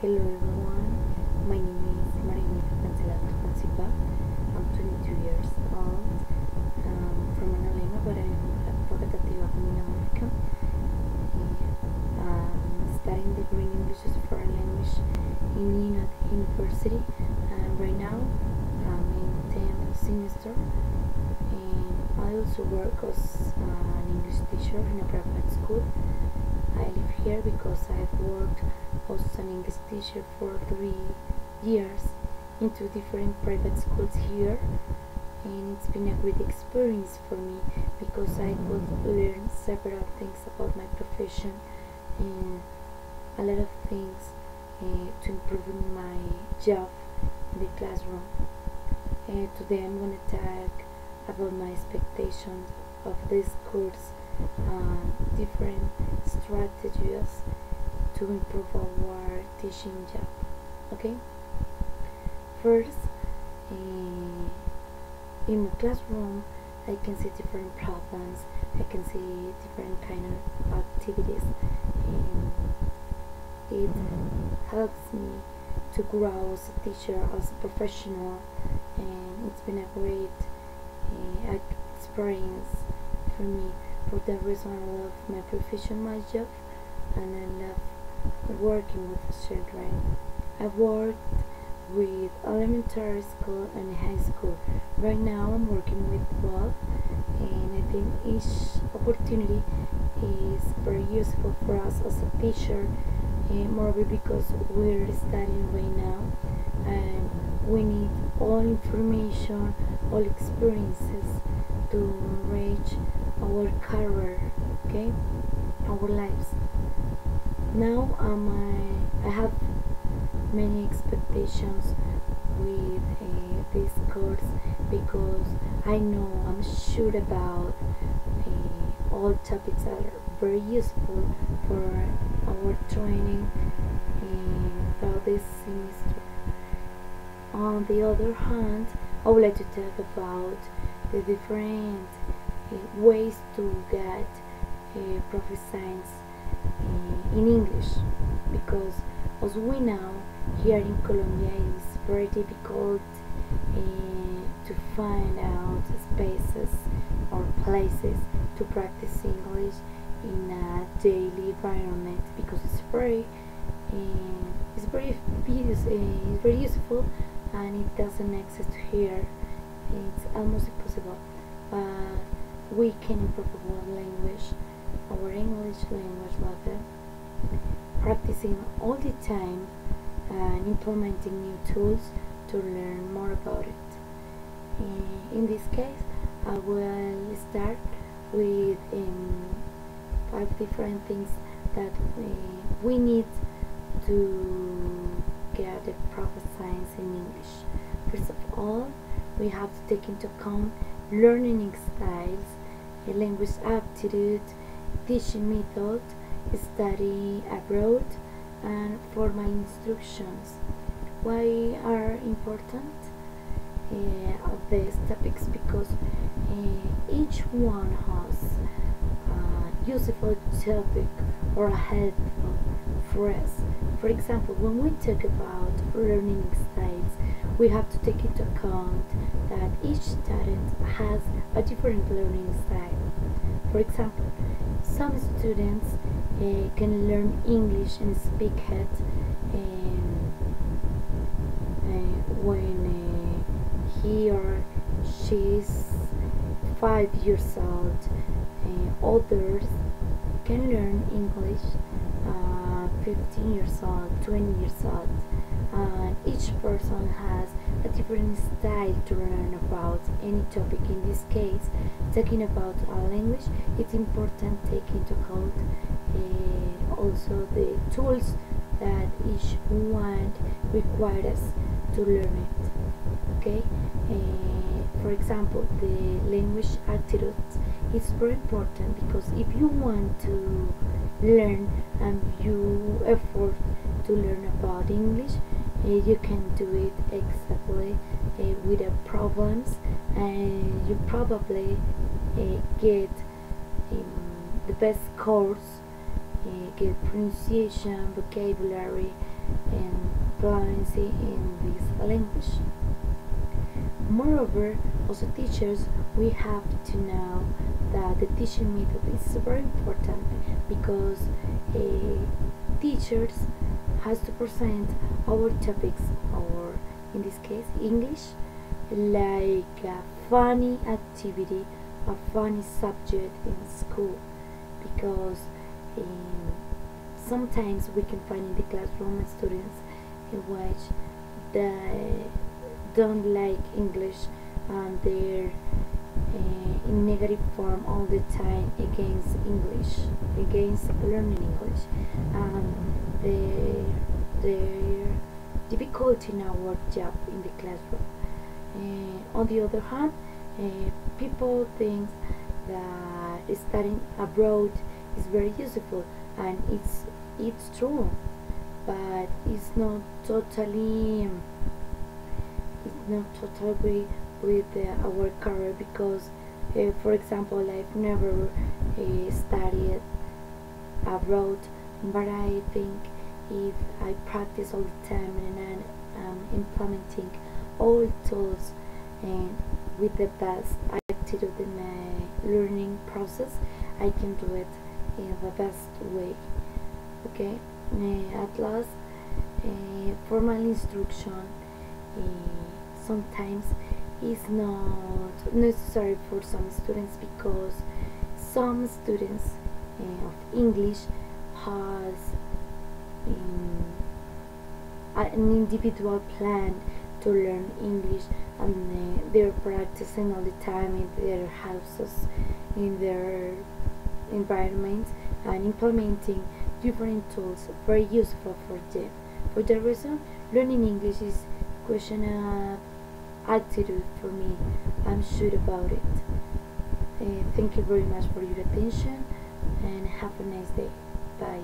Hello everyone, my name is Marini Cancela Silva. I'm 22 years old. From Manalema, but I'm Pocatativa Communal American. I'm studying degree in English as a foreign language in United University, and right now I'm in 10th semester. And I also work as an English teacher in a private school. I live here because I've worked as an English teacher for 3 years in 2 different private schools here, and it's been a great experience for me because I could learn several things about my profession and a lot of things to improve in my job in the classroom. Today I'm going to talk about my expectations of this course, different strategies to improve our teaching job. Okay, first, in my classroom I can see different problems, I can see different kind of activities, and it helps me to grow as a teacher, as a professional, and it's been a great experience for me. For that reason I love my profession, my job, and I love working with the children. I've worked with elementary school and high school. Right now I'm working with both, and I think each opportunity is very useful for us as a teacher, moreover because we're studying right now and we need all information, all experiences to reach our career, okay, our lives. Now I have many expectations with this course because I'm sure about all topics are very useful for our training for this semester. On the other hand, I would like to talk about the different ways to get proficiency in English, because as we know, here in Colombia it is very difficult to find out spaces or places to practice English in a daily environment, because it's very useful, and it doesn't exist here. It's almost impossible, but we can improve our language, our English language level, practicing all the time and implementing new tools to learn more about it. In this case, I will start with 5 different things that we need to get a proficiency in English. First of all, we have to take into account learning styles, language aptitude, teaching method, study abroad, and formal instructions. Why are important of these topics? Because each one has a useful topic or a helpful phrase. For example, when we talk about learning styles, we have to take into account that each student has a different learning style. For example, some students can learn English and speak it when he or she is 5 years old. Others can learn English 15 years old, 20 years old. Each person has a different style to learn about any topic. In this case, talking about a language, it's important to take into account also the tools that each one requires to learn it. Okay, for example, the language attitude is very important, because if you want to learn and you effort to learn about English, you can do it exactly without problems, and you probably get the best course, get pronunciation, vocabulary, and fluency in this language. Moreover, also teachers, we have to know that the teaching method is very important because teachers has to present our topics, or in this case English, like a funny activity, a funny subject in school, because um, sometimes we can find in the classroom students in which they don't like English, and they're in negative form all the time against English, against learning English, and their difficulty in our job in the classroom. On the other hand, people think that studying abroad is very useful, and it's true, but it's not totally with our career, because for example, I've never studied abroad, but I think if I practice all the time and I'm implementing all tools and with the best attitude in my learning process, I can do it in the best way. Okay, at last, formal instruction sometimes is not necessary for some students, because some students of English has an individual plan to learn English, and they're practicing all the time in their houses, in their environment, and implementing different tools very useful for them. For that reason, learning English is question of attitude for me. I'm sure about it. Thank you very much for your attention, and have a nice day. Bye.